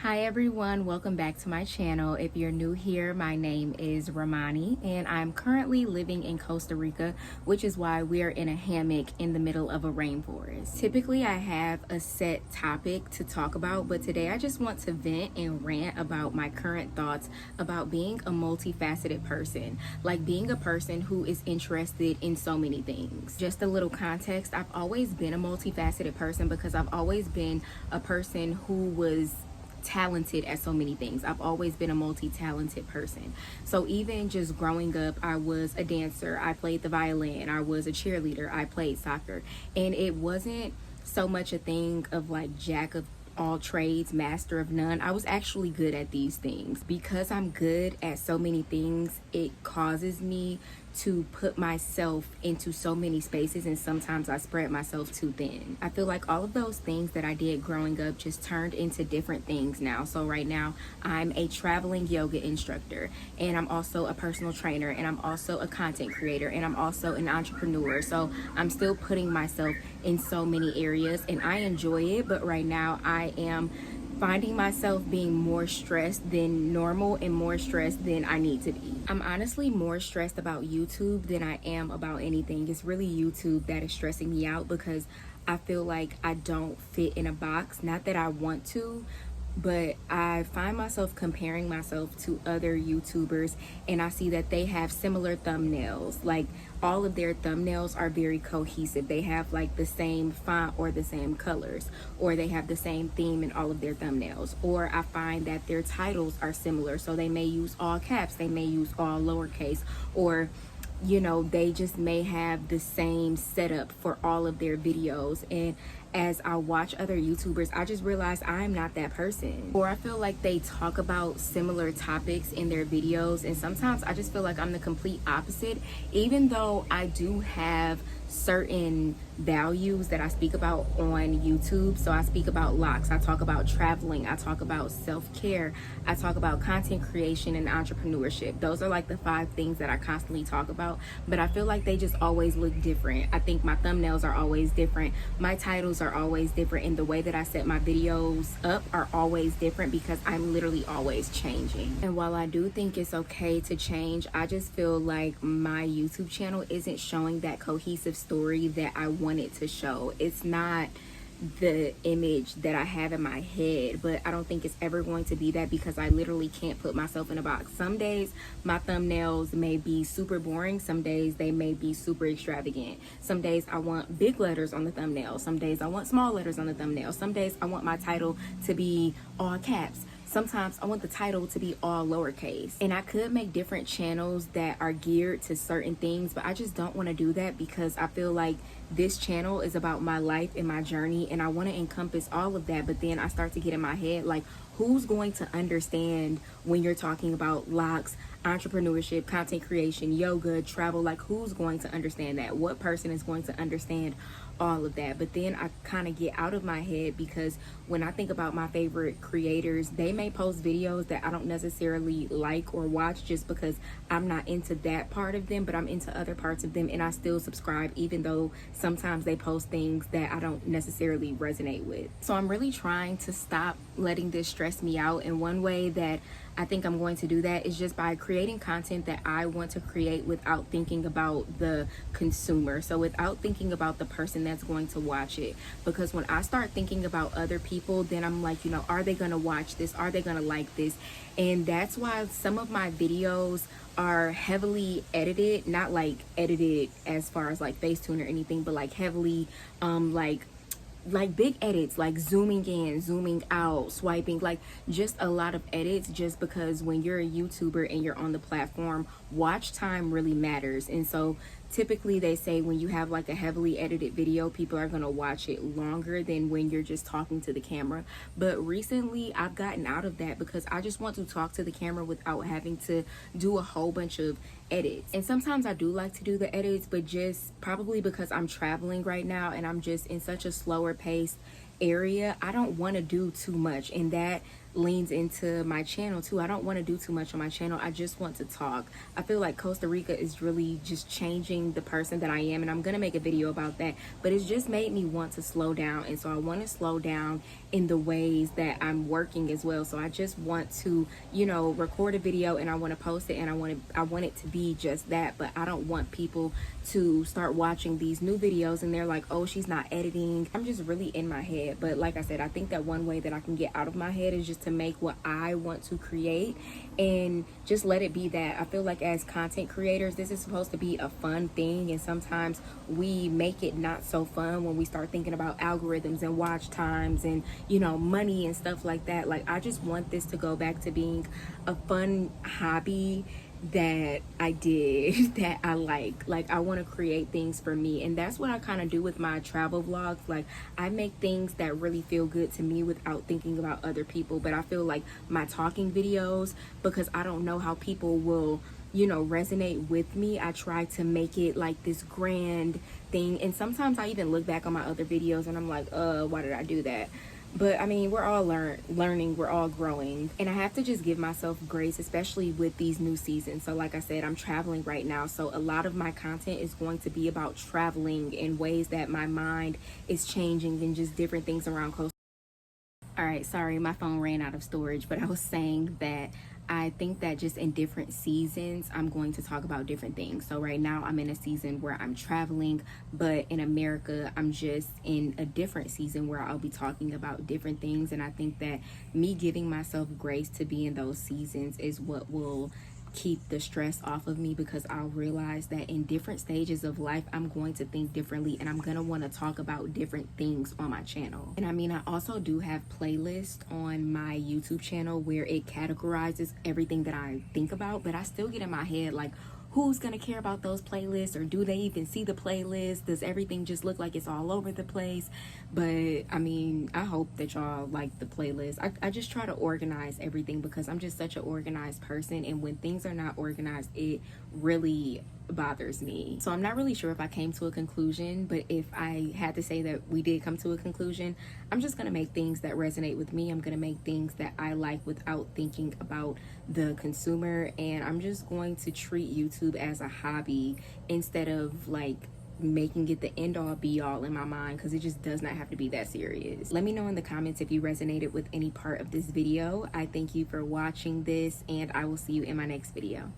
Hi everyone, welcome back to my channel. If you're new here, my name is Ramani and I'm currently living in Costa Rica, which is why we are in a hammock in the middle of a rainforest. Typically I have a set topic to talk about, but today I just want to vent and rant about my current thoughts about being a multifaceted person, like being a person who is interested in so many things. Just a little context, I've always been a multifaceted person because I've always been a person who was talented at so many things. I've always been a multi-talented person. So even just growing up, I was a dancer, I played the violin, I was a cheerleader, I played soccer. And it wasn't so much a thing of like jack of all trades, master of none. I was actually good at these things. Because I'm good at so many things, it causes me to put myself into so many spaces, and sometimes I spread myself too thin. I feel like all of those things that I did growing up just turned into different things now. So right now I'm a traveling yoga instructor, and I'm also a personal trainer, and I'm also a content creator, and I'm also an entrepreneur. So I'm still putting myself in so many areas and I enjoy it, but right now I am finding myself being more stressed than normal and more stressed than I need to be. I'm honestly more stressed about YouTube than I am about anything. It's really YouTube that is stressing me out because I feel like I don't fit in a box. Not that I want to, but I find myself comparing myself to other YouTubers and I see that they have similar thumbnails. Like all of their thumbnails are very cohesive. They have like the same font or the same colors, or they have the same theme in all of their thumbnails. Or I find that their titles are similar. So they may use all caps, they may use all lowercase, or you know, they just may have the same setup for all of their videos. And as I watch other YouTubers, I just realize I'm not that person. Or I feel like they talk about similar topics in their videos, and sometimes I just feel like I'm the complete opposite, even though I do have certain values that I speak about on YouTube. So I speak about locks, I talk about traveling, I talk about self-care, I talk about content creation and entrepreneurship. Those are like the 5 things that I constantly talk about, but I feel like they just always look different. I think my thumbnails are always different, my titles are always different, and the way that I set my videos up are always different because I'm literally always changing. And while I do think it's okay to change, I just feel like my YouTube channel isn't showing that cohesive story that I want it to show. It's not the image that I have in my head, but I don't think it's ever going to be that because I literally can't put myself in a box. Some days my thumbnails may be super boring, some days they may be super extravagant. Some days I want big letters on the thumbnail, some days I want small letters on the thumbnail, some days I want my title to be all caps. Sometimes I want the title to be all lowercase. And I could make different channels that are geared to certain things, but I just don't want to do that because I feel like this channel is about my life and my journey, and I want to encompass all of that. But then I start to get in my head like, who's going to understand when you're talking about locks, entrepreneurship, content creation, yoga, travel? Like, who's going to understand that? What person is going to understand all of that? But then I kind of get out of my head because when I think about my favorite creators, they may post videos that I don't necessarily like or watch just because I'm not into that part of them, but I'm into other parts of them, and I still subscribe even though sometimes they post things that I don't necessarily resonate with. So I'm really trying to stop letting this stress me out, and one way that I think I'm going to do that is just by creating content that I want to create without thinking about the consumer. So without thinking about the person that's going to watch it. Because when I start thinking about other people, then I'm like, you know, are they going to watch this? Are they going to like this? And that's why some of my videos are heavily edited, not like edited as far as like Facetune or anything, but like heavily like big edits, like zooming in, zooming out, swiping, like just a lot of edits, just because when you're a YouTuber and you're on the platform, watch time really matters. And so typically they say when you have like a heavily edited video, people are going to watch it longer than when you're just talking to the camera. But recently I've gotten out of that because I just want to talk to the camera without having to do a whole bunch of edits. And sometimes I do like to do the edits, but just probably because I'm traveling right now and I'm just in such a slower paced area, I don't want to do too much, and that leans into my channel too. I don't want to do too much on my channel. I just want to talk. I feel like Costa Rica is really just changing the person that I am, and I'm gonna make a video about that, but it's just made me want to slow down. And so I want to slow down in the ways that I'm working as well. So I just want to, you know, record a video and I want to post it, and I want it to be just that. But I don't want people to start watching these new videos and they're like, oh, she's not editing. I'm just really in my head. But like I said, I think that one way that I can get out of my head is just to make what I want to create and just let it be that. I feel like as content creators, this is supposed to be a fun thing, and sometimes we make it not so fun when we start thinking about algorithms and watch times and, you know, money and stuff like that. Like, I just want this to go back to being a fun hobby that I did, that I like. Like, I want to create things for me, and that's what I kind of do with my travel vlogs. Like, I make things that really feel good to me without thinking about other people. But I feel like my talking videos, because I don't know how people will, you know, resonate with me, I try to make it like this grand thing. And sometimes I even look back on my other videos and I'm like, why did I do that? But I mean, we're all learning, we're all growing, and I have to just give myself grace, especially with these new seasons. So like I said, I'm traveling right now, so a lot of my content is going to be about traveling in ways that my mind is changing and just different things around Costa. All right, sorry, my phone ran out of storage, but I was saying that I think that just in different seasons, I'm going to talk about different things. So right now I'm in a season where I'm traveling, but in America, I'm just in a different season where I'll be talking about different things. And I think that me giving myself grace to be in those seasons is what will keep the stress off of me, because I'll realize that in different stages of life I'm going to think differently, and I'm gonna want to talk about different things on my channel. And I mean, I also do have playlists on my YouTube channel where it categorizes everything that I think about, but I still get in my head like, who's gonna care about those playlists, or do they even see the playlist? Does everything just look like it's all over the place? But I mean, I hope that y'all like the playlist. I just try to organize everything because I'm just such an organized person, and when things are not organized, it really bothers me. So I'm not really sure if I came to a conclusion, but if I had to say that we did come to a conclusion, I'm just gonna make things that resonate with me. I'm gonna make things that I like without thinking about the consumer, and I'm just going to treat YouTube as a hobby instead of like making it the end all be all in my mind, because it just does not have to be that serious. Let me know in the comments if you resonated with any part of this video. I thank you for watching this, and I will see you in my next video.